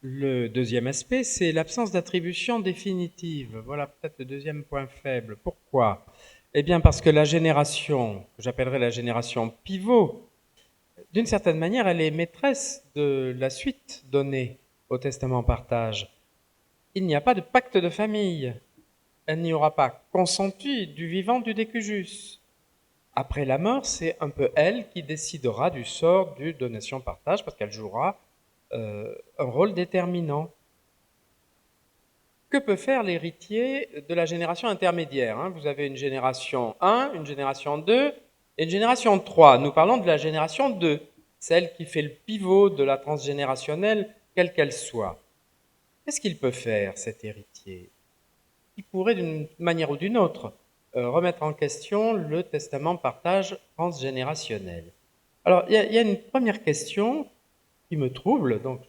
Le deuxième aspect, c'est l'absence d'attribution définitive. Voilà peut-être le deuxième point faible. Pourquoi? Eh bien parce que la génération, que j'appellerais la génération pivot, d'une certaine manière, elle est maîtresse de la suite donnée au testament partage. Il n'y a pas de pacte de famille. Elle n'y aura pas consenti du vivant du décujus. Après la mort, c'est un peu elle qui décidera du sort du donation-partage parce qu'elle jouera un rôle déterminant. Que peut faire l'héritier de la génération intermédiaire, hein? Vous avez une génération 1, une génération 2 et une génération 3. Nous parlons de la génération 2, celle qui fait le pivot de la transgénérationnelle, quelle qu'elle soit. Qu'est-ce qu'il peut faire, cet héritier? Il pourrait, d'une manière ou d'une autre, remettre en question le testament partage transgénérationnel. Alors, il y a une première question qui me trouble, donc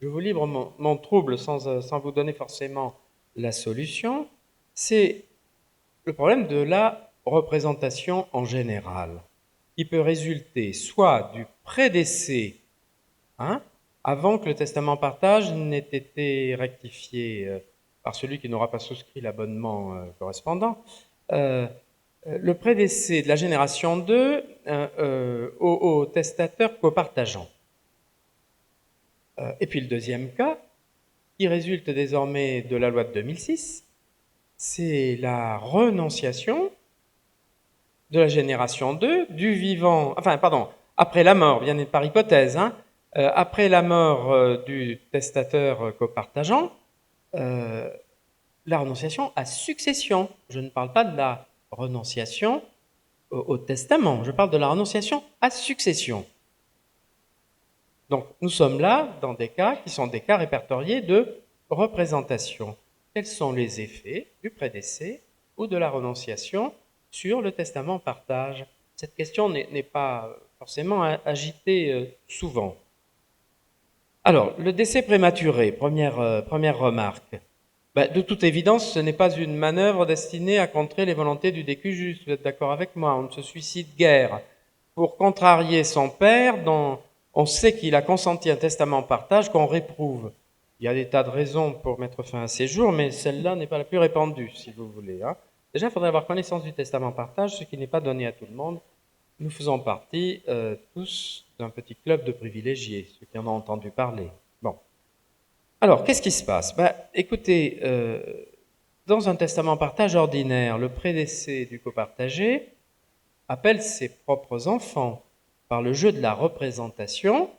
je vous livre mon trouble sans vous donner forcément la solution, c'est le problème de la représentation en général, qui peut résulter soit du prédécès, hein, avant que le testament partage n'ait été rectifié par celui qui n'aura pas souscrit l'abonnement correspondant, le prédécès de la génération 2 au testateur copartageant. Et puis le deuxième cas, qui résulte désormais de la loi de 2006, c'est la renonciation de la génération 2 du vivant, enfin pardon, après la mort, bien par hypothèse, hein, après la mort du testateur copartageant, euh, la renonciation à succession. Je ne parle pas de la renonciation au testament, je parle de la renonciation à succession. Donc nous sommes là dans des cas qui sont des cas répertoriés de représentation. Quels sont les effets du prédécès ou de la renonciation sur le testament partage? Cette question n'est pas forcément agitée souvent. Alors, le décès prématuré, première remarque. Ben, de toute évidence, ce n'est pas une manœuvre destinée à contrer les volontés du décujus. Vous êtes d'accord avec moi? On ne se suicide guère pour contrarier son père, dont on sait qu'il a consenti un testament partage qu'on réprouve. Il y a des tas de raisons pour mettre fin à ces jours, mais celle-là n'est pas la plus répandue, si vous voulez, hein. Déjà, il faudrait avoir connaissance du testament partage, ce qui n'est pas donné à tout le monde. Nous faisons partie tous d'un petit club de privilégiés, ceux qui en ont entendu parler. Bon. Alors, qu'est-ce qui se passe? Ben, écoutez, dans un testament partage ordinaire, le prédécès du copartagé appelle ses propres enfants par le jeu de la représentation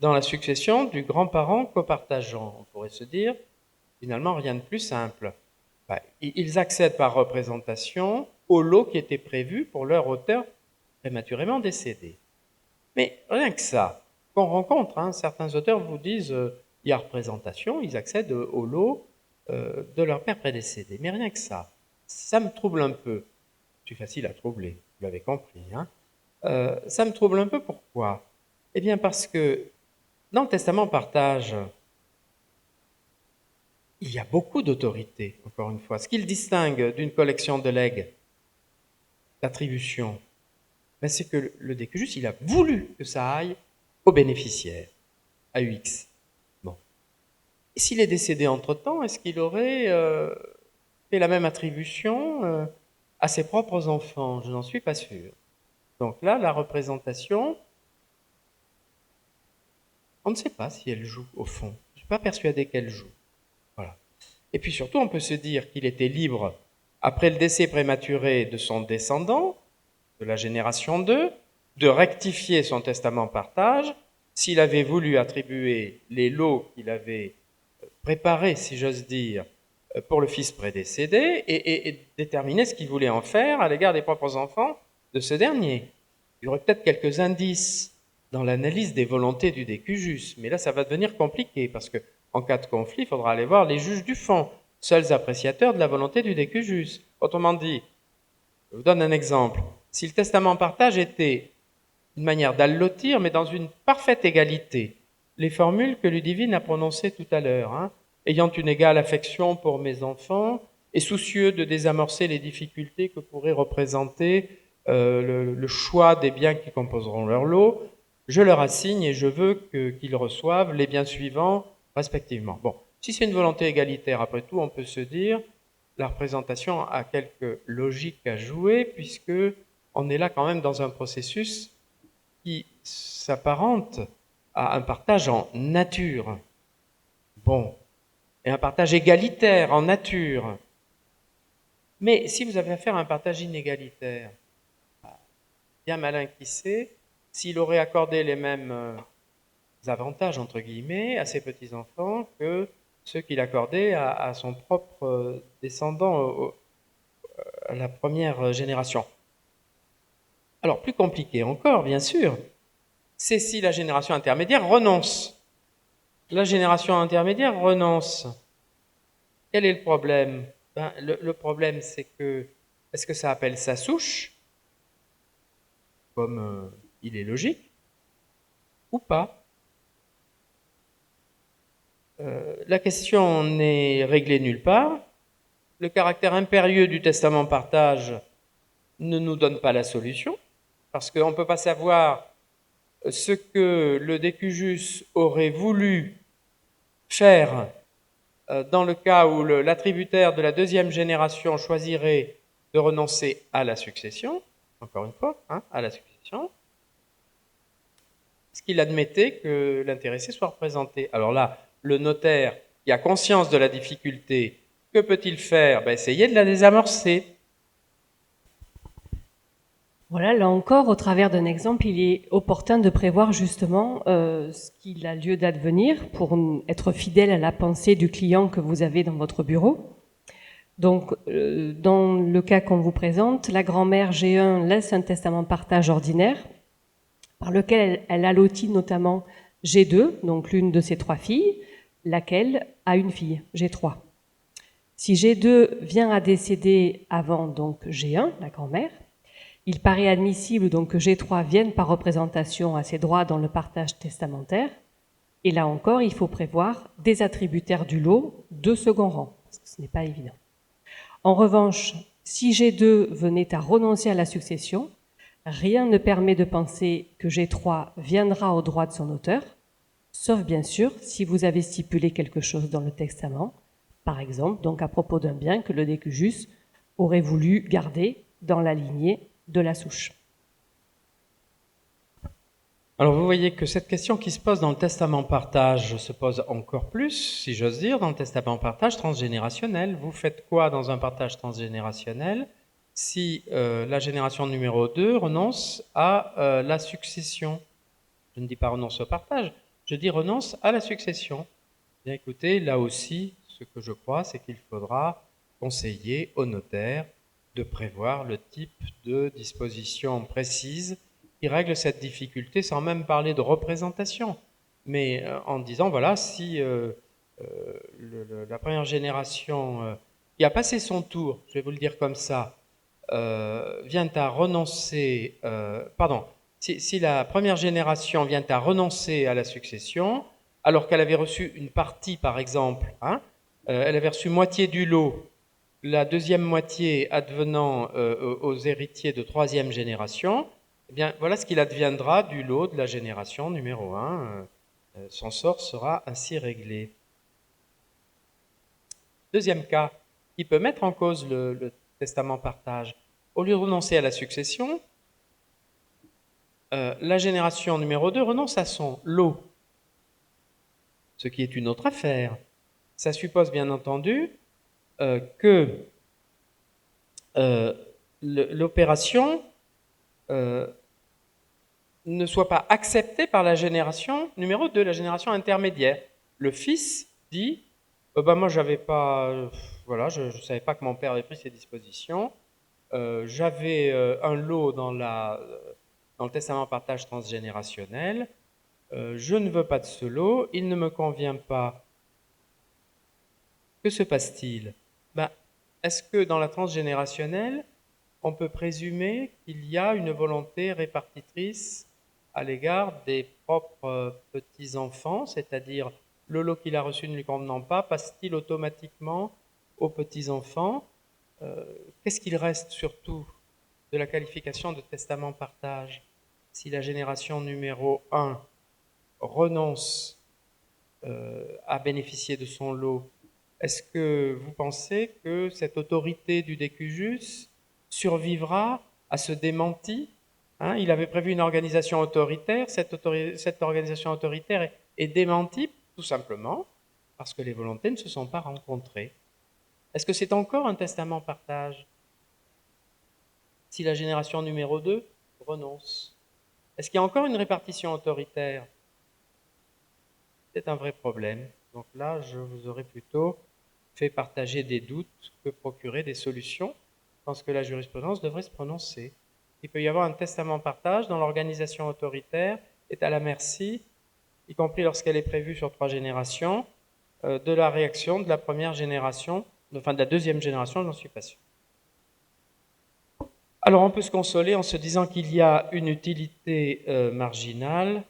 dans la succession du grand-parent copartageant. On pourrait se dire, finalement, rien de plus simple. Ben, ils accèdent par représentation au lot qui était prévu pour leur auteur prématurément décédé. Mais rien que ça, qu'on rencontre, hein, certains auteurs vous disent il y a représentation, ils accèdent au lot de leur père prédécédé. Mais rien que ça me trouble un peu. Je suis facile à troubler, vous l'avez compris, hein. Ça me trouble un peu, pourquoi? Eh bien parce que dans le testament partage, il y a beaucoup d'autorité, encore une fois. Ce qui le distingue d'une collection de legs, d'attributions, ben c'est que le décujus, il a voulu que ça aille au bénéficiaire, à UX. Bon. Et s'il est décédé entre-temps, est-ce qu'il aurait fait la même attribution à ses propres enfants? Je n'en suis pas sûr. Donc là, la représentation, on ne sait pas si elle joue au fond. Je ne suis pas persuadé qu'elle joue. Voilà. Et puis surtout, on peut se dire qu'il était libre, après le décès prématuré de son descendant, de la génération 2, de rectifier son testament partage s'il avait voulu attribuer les lots qu'il avait préparés, si j'ose dire, pour le fils prédécédé et déterminer ce qu'il voulait en faire à l'égard des propres enfants de ce dernier. Il y aurait peut-être quelques indices dans l'analyse des volontés du décujus, mais là ça va devenir compliqué parce que en cas de conflit, il faudra aller voir les juges du fond, seuls appréciateurs de la volonté du décujus. Autrement dit, je vous donne un exemple. Si le testament partage était une manière d'allotir, mais dans une parfaite égalité, les formules que Ludivine a prononcées tout à l'heure, hein, ayant une égale affection pour mes enfants et soucieux de désamorcer les difficultés que pourrait représenter le choix des biens qui composeront leur lot, je leur assigne et je veux qu'ils reçoivent les biens suivants respectivement. Bon, si c'est une volonté égalitaire, après tout, on peut se dire la représentation a quelques logiques à jouer, puisque on est là quand même dans un processus qui s'apparente à un partage en nature. Bon, et un partage égalitaire en nature. Mais si vous avez affaire à un partage inégalitaire, bien malin qui sait, s'il aurait accordé les mêmes avantages, entre guillemets, à ses petits-enfants que ceux qu'il accordait à son propre descendant, à la première génération. Alors, plus compliqué encore, bien sûr, c'est si la génération intermédiaire renonce. La génération intermédiaire renonce. Quel est le problème? Le problème, c'est que, est-ce que ça appelle sa souche, comme il est logique, ou pas? La question n'est réglée nulle part. Le caractère impérieux du testament partage ne nous donne pas la solution, parce qu'on ne peut pas savoir ce que le décujus aurait voulu faire dans le cas où l'attributaire de la deuxième génération choisirait de renoncer à la succession, encore une fois, à la succession, est-ce qu'il admettait que l'intéressé soit représenté? Alors là, le notaire qui a conscience de la difficulté, que peut-il faire? Essayer de la désamorcer. Voilà, là encore, au travers d'un exemple, il est opportun de prévoir justement ce qu'il a lieu d'advenir pour être fidèle à la pensée du client que vous avez dans votre bureau. Donc, dans le cas qu'on vous présente, la grand-mère G1 laisse un testament de partage ordinaire par lequel elle allotit notamment G2, donc l'une de ses 3 filles, laquelle a une fille, G3. Si G2 vient à décéder avant donc G1, la grand-mère, il paraît admissible donc que G3 vienne par représentation à ses droits dans le partage testamentaire. Et là encore, il faut prévoir des attributaires du lot de second rang, parce que ce n'est pas évident. En revanche, si G2 venait à renoncer à la succession, rien ne permet de penser que G3 viendra au droit de son auteur, sauf bien sûr si vous avez stipulé quelque chose dans le testament, par exemple donc à propos d'un bien que le décujus aurait voulu garder dans la lignée de la souche. Alors vous voyez que cette question qui se pose dans le testament partage se pose encore plus, si j'ose dire, dans le testament partage transgénérationnel. Vous faites quoi dans un partage transgénérationnel si la génération numéro 2 renonce à la succession? Je ne dis pas renonce au partage, je dis renonce à la succession. Bien écoutez, là aussi, ce que je crois, c'est qu'il faudra conseiller au notaire de prévoir le type de disposition précise qui règle cette difficulté sans même parler de représentation, mais en disant, voilà, si la première génération qui a passé son tour, je vais vous le dire comme ça, vient à renoncer, si la première génération vient à renoncer à la succession, alors qu'elle avait reçu une partie, par exemple, elle avait reçu moitié du lot, la deuxième moitié advenant aux héritiers de troisième génération, eh bien, voilà ce qu'il adviendra du lot de la génération numéro 1. Son sort sera ainsi réglé. Deuxième cas, qui peut mettre en cause le testament partage. Au lieu de renoncer à la succession, la génération numéro 2 renonce à son lot, ce qui est une autre affaire. Ça suppose bien entendu que l'opération ne soit pas acceptée par la génération numéro 2, la génération intermédiaire. Le fils dit moi j'avais pas, voilà, je ne savais pas que mon père avait pris ces dispositions. J'avais un lot dans le testament partage transgénérationnel. Je ne veux pas de ce lot, il ne me convient pas. Que se passe-t-il? Est-ce que dans la transgénérationnelle, on peut présumer qu'il y a une volonté répartitrice à l'égard des propres petits-enfants, c'est-à-dire le lot qu'il a reçu ne lui convenant pas, passe-t-il automatiquement aux petits-enfants? Qu'est-ce qu'il reste surtout de la qualification de testament partage si la génération numéro 1 renonce a bénéficié de son lot, est-ce que vous pensez que cette autorité du décujus survivra à ce démenti? Hein, il avait prévu une organisation autoritaire, cette organisation autoritaire est démentie tout simplement parce que les volontés ne se sont pas rencontrées. Est-ce que c'est encore un testament partage si la génération numéro 2 renonce? Est-ce qu'il y a encore une répartition autoritaire? C'est un vrai problème. Donc là, je vous aurais plutôt fait partager des doutes que procurer des solutions. Je pense que la jurisprudence devrait se prononcer. Il peut y avoir un testament partage dont l'organisation autoritaire est à la merci, y compris lorsqu'elle est prévue sur 3 générations, de la réaction de la première génération, enfin de la deuxième génération, j'en suis pas sûr. Alors on peut se consoler en se disant qu'il y a une utilité marginale,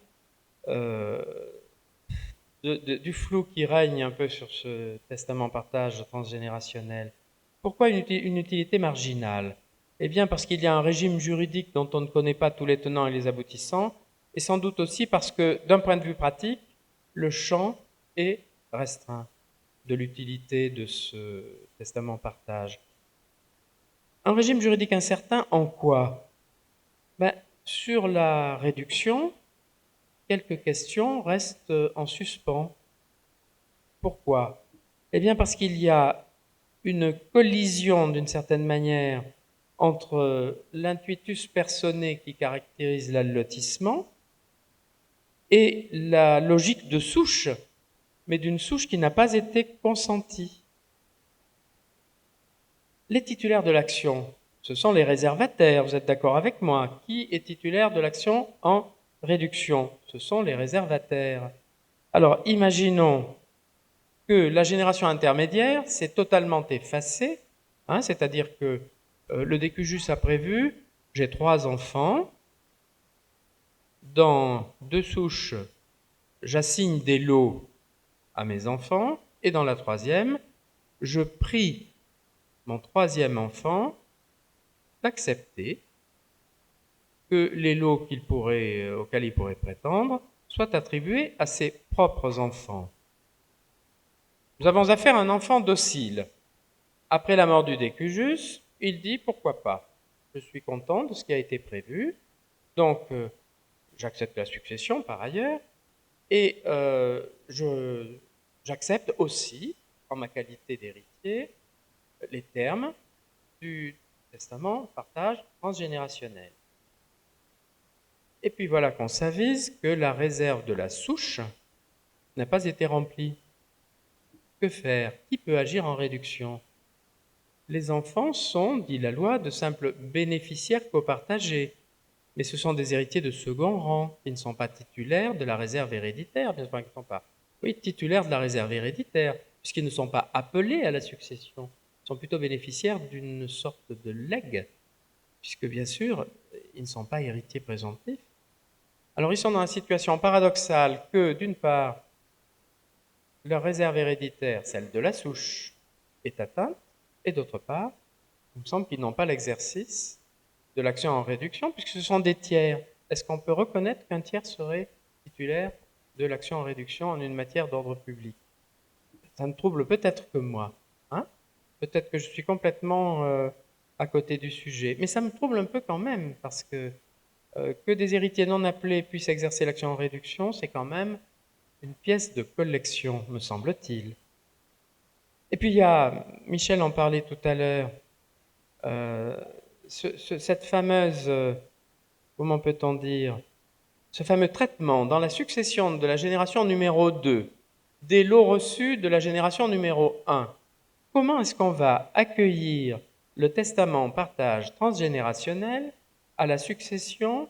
du flou qui règne un peu sur ce testament partage transgénérationnel. Pourquoi une utilité marginale? Eh bien parce qu'il y a un régime juridique dont on ne connaît pas tous les tenants et les aboutissants, et sans doute aussi parce que, d'un point de vue pratique, le champ est restreint de l'utilité de ce testament partage. Un régime juridique incertain en quoi? Sur la réduction, quelques questions restent en suspens. Pourquoi? Eh bien parce qu'il y a une collision d'une certaine manière entre l'intuitus personné qui caractérise l'allotissement et la logique de souche, mais d'une souche qui n'a pas été consentie. Les titulaires de l'action, ce sont les réservataires, vous êtes d'accord avec moi? Qui est titulaire de l'action en réduction? Ce sont les réservataires. Alors, imaginons que la génération intermédiaire s'est totalement effacée, hein, c'est-à-dire que le décujus a prévu, j'ai 3 enfants, dans 2 souches, j'assigne des lots à mes enfants, et dans la 3e, je prie mon 3e enfant d'accepter que les lots auxquels il pourrait prétendre soient attribués à ses propres enfants. Nous avons affaire à un enfant docile. Après la mort du décujus, il dit pourquoi pas. Je suis content de ce qui a été prévu, donc j'accepte la succession par ailleurs, et j'accepte aussi, en ma qualité d'héritier, les termes du testament partage transgénérationnel. Et puis voilà qu'on s'avise que la réserve de la souche n'a pas été remplie. Que faire? Qui peut agir en réduction? Les enfants sont, dit la loi, de simples bénéficiaires copartagés, mais ce sont des héritiers de second rang, qui ne sont pas titulaires de la réserve héréditaire, bien sûr qu'ils ne sont pas. Oui, titulaires de la réserve héréditaire, puisqu'ils ne sont pas appelés à la succession, ils sont plutôt bénéficiaires d'une sorte de legs, puisque bien sûr, ils ne sont pas héritiers présomptifs. Alors ils sont dans la situation paradoxale que, d'une part, leur réserve héréditaire, celle de la souche, est atteinte, et d'autre part, il me semble qu'ils n'ont pas l'exercice de l'action en réduction, puisque ce sont des tiers. Est-ce qu'on peut reconnaître qu'un tiers serait titulaire de l'action en réduction en une matière d'ordre public? Ça ne trouble peut-être que moi. Hein? Peut-être que je suis complètement à côté du sujet. Mais ça me trouble un peu quand même, parce que des héritiers non appelés puissent exercer l'action en réduction, c'est quand même une pièce de collection, me semble-t-il. Et puis il y a, Michel en parlait tout à l'heure, cette fameuse, comment peut-on dire, ce fameux traitement dans la succession de la génération numéro 2 des lots reçus de la génération numéro 1. Comment est-ce qu'on va accueillir le testament partage transgénérationnel à la succession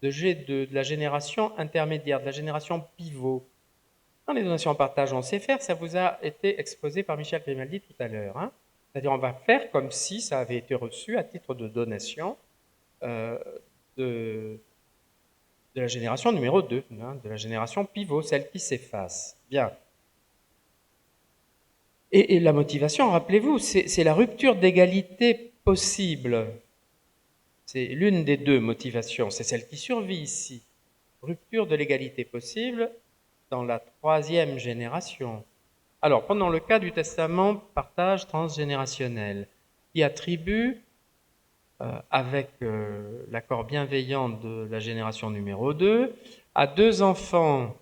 de G2, de la génération intermédiaire, de la génération pivot? Dans les donations en partage, on sait faire, ça vous a été exposé par Michel Grimaldi tout à l'heure. Hein? C'est-à-dire on va faire comme si ça avait été reçu à titre de donation de la génération numéro 2, hein, de la génération pivot, celle qui s'efface. Bien. Et la motivation, rappelez-vous, c'est la rupture d'égalité possible. C'est l'une des deux motivations, c'est celle qui survit ici. Rupture de l'égalité possible dans la 3e génération. Alors, prenons le cas du testament partage transgénérationnel, qui attribue, avec l'accord bienveillant de la génération numéro 2, à 2 enfants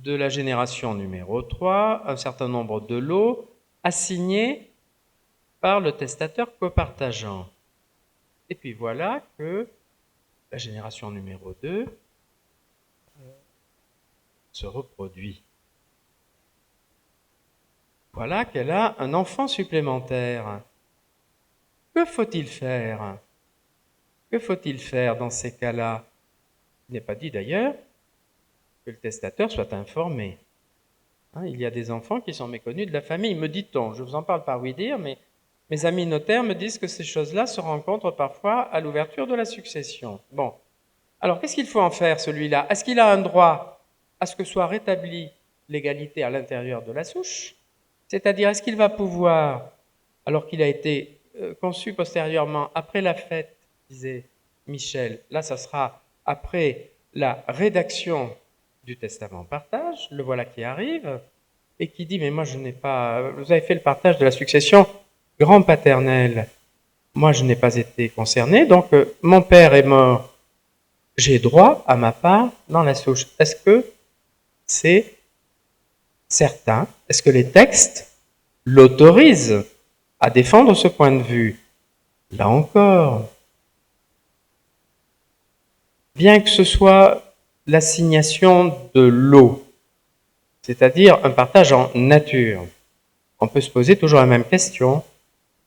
de la génération numéro 3 un certain nombre de lots assignés par le testateur copartageant. Et puis voilà que la génération numéro 2 se reproduit. Voilà qu'elle a un enfant supplémentaire. Que faut-il faire? Que faut-il faire dans ces cas-là? Il n'est pas dit d'ailleurs que le testateur soit informé. Il y a des enfants qui sont méconnus de la famille, me dit-on. Je vous en parle par oui-dire, mais mes amis notaires me disent que ces choses-là se rencontrent parfois à l'ouverture de la succession. Bon. Alors, qu'est-ce qu'il faut en faire, celui-là? Est-ce qu'il a un droit à ce que soit rétablie l'égalité à l'intérieur de la souche? C'est-à-dire, est-ce qu'il va pouvoir, alors qu'il a été conçu postérieurement, après la fête, disait Michel, là, ça sera après la rédaction du testament partage, le voilà qui arrive, et qui dit, mais moi je n'ai pas, vous avez fait le partage de la succession grand-paternelle, moi je n'ai pas été concerné, donc mon père est mort, j'ai droit à ma part dans la souche. Est-ce que c'est certain? Est-ce que les textes l'autorisent à défendre ce point de vue? Là encore, bien que ce soit l'assignation de lot, c'est-à-dire un partage en nature, on peut se poser toujours la même question.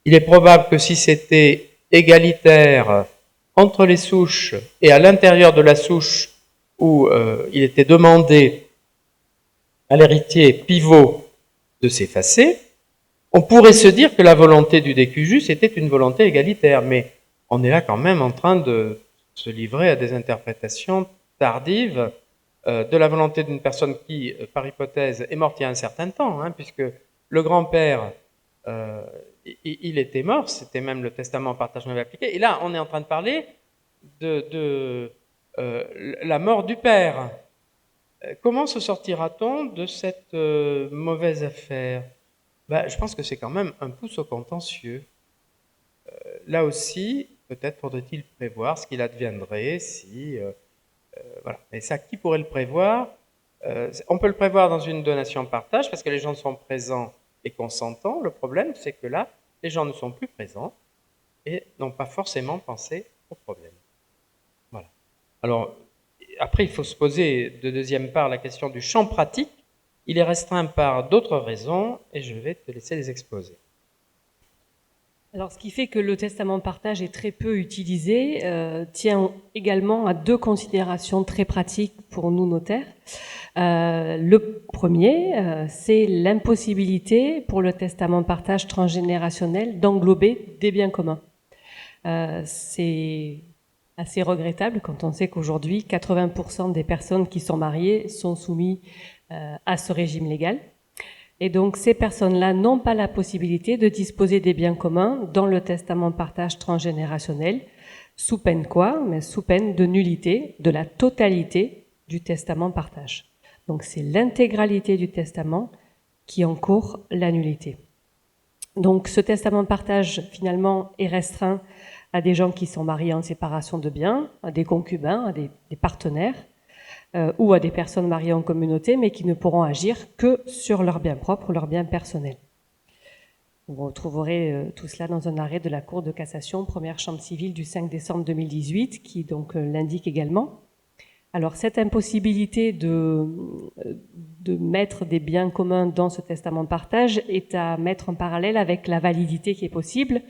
Il est probable que si c'était égalitaire entre les souches et à l'intérieur de la souche où il était demandé à l'héritier pivot de s'effacer, on pourrait se dire que la volonté du décujus était une volonté égalitaire, mais on est là quand même en train de se livrer à des interprétations tardives de la volonté d'une personne qui, par hypothèse, est morte il y a un certain temps, puisque le grand-père, il était mort, c'était même le testament partage non appliqué, et là on est en train de parler de la mort du père. Comment se sortira-t-on de cette mauvaise affaire? Je pense que c'est quand même un pouce au contentieux. Là aussi, peut-être faudrait-il prévoir ce qu'il adviendrait si... voilà. Et ça, qui pourrait le prévoir? On peut le prévoir dans une donation-partage parce que les gens sont présents et consentants. Le problème, c'est que là, les gens ne sont plus présents et n'ont pas forcément pensé au problème. Voilà. Alors, après, il faut se poser de deuxième part la question du champ pratique. Il est restreint par d'autres raisons et je vais te laisser les exposer. Alors, ce qui fait que le testament partage est très peu utilisé tient également à 2 considérations très pratiques pour nous notaires. Le premier, c'est l'impossibilité pour le testament partage transgénérationnel d'englober des biens communs. C'est assez regrettable quand on sait qu'aujourd'hui, 80% des personnes qui sont mariées sont soumises à ce régime légal. Et donc, ces personnes-là n'ont pas la possibilité de disposer des biens communs dans le testament partage transgénérationnel, sous peine quoi? Mais sous peine de nullité de la totalité du testament partage. Donc, c'est l'intégralité du testament qui encourt la nullité. Donc, ce testament partage, finalement, est restreint à des gens qui sont mariés en séparation de biens, à des concubins, à des partenaires, ou à des personnes mariées en communauté, mais qui ne pourront agir que sur leurs biens propres ou leurs biens personnels. Vous retrouverez tout cela dans un arrêt de la Cour de cassation, première chambre civile du 5 décembre 2018, qui donc l'indique également. Alors, cette impossibilité de mettre des biens communs dans ce testament de partage est à mettre en parallèle avec la validité qui est possible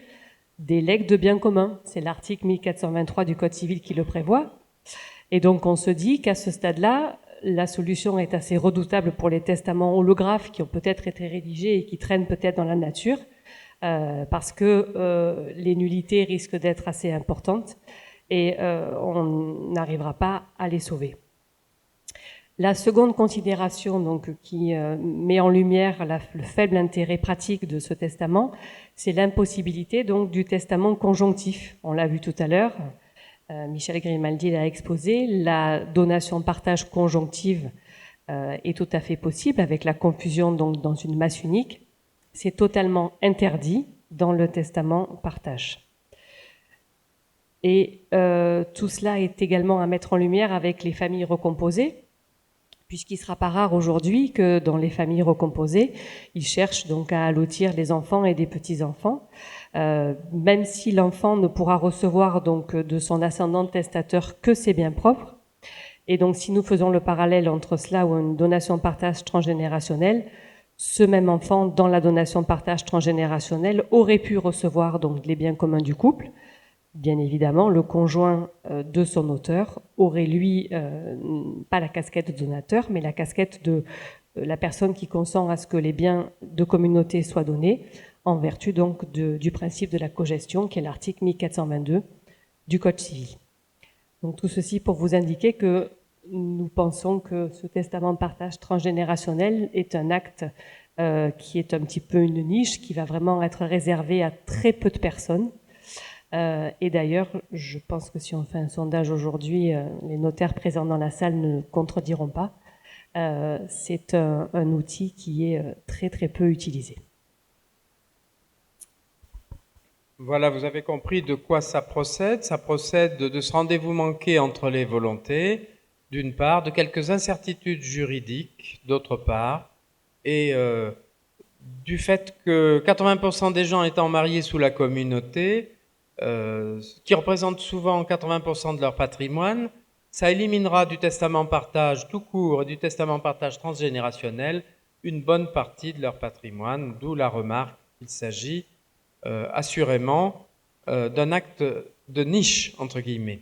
des legs de biens communs. C'est l'article 1423 du Code civil qui le prévoit. Et donc, on se dit qu'à ce stade-là, la solution est assez redoutable pour les testaments holographes qui ont peut-être été rédigés et qui traînent peut-être dans la nature, parce que les nullités risquent d'être assez importantes et on n'arrivera pas à les sauver. La seconde considération, donc, qui met en lumière le faible intérêt pratique de ce testament, c'est l'impossibilité donc du testament conjonctif. On l'a vu tout à l'heure. Michel Grimaldi l'a exposé, la donation-partage conjonctive est tout à fait possible avec la confusion donc dans une masse unique. C'est totalement interdit dans le testament partage. Et tout cela est également à mettre en lumière avec les familles recomposées, puisqu'il ne sera pas rare aujourd'hui que dans les familles recomposées, ils cherchent donc à allotir les enfants et des petits-enfants, même si l'enfant ne pourra recevoir donc de son ascendant testateur que ses biens propres. Et donc si nous faisons le parallèle entre cela ou une donation-partage transgénérationnelle, ce même enfant, dans la donation-partage transgénérationnelle, aurait pu recevoir donc les biens communs du couple. Bien évidemment, le conjoint de son auteur aurait, lui, pas la casquette de donateur, mais la casquette de la personne qui consent à ce que les biens de communauté soient donnés, en vertu donc du principe de la cogestion, qui est l'article 1422 du Code civil. Donc tout ceci pour vous indiquer que nous pensons que ce testament de partage transgénérationnel est un acte qui est un petit peu une niche, qui va vraiment être réservé à très peu de personnes. Et d'ailleurs, je pense que si on fait un sondage aujourd'hui, les notaires présents dans la salle ne contrediront pas. C'est un outil qui est très très peu utilisé. Voilà, vous avez compris de quoi ça procède. Ça procède de ce rendez-vous manqué entre les volontés, d'une part, de quelques incertitudes juridiques, d'autre part, et du fait que 80% des gens étant mariés sous la communauté, qui représente souvent 80% de leur patrimoine, ça éliminera du testament partage tout court et du testament partage transgénérationnel une bonne partie de leur patrimoine, d'où la remarque qu'il s'agit assurément d'un acte de niche, entre guillemets.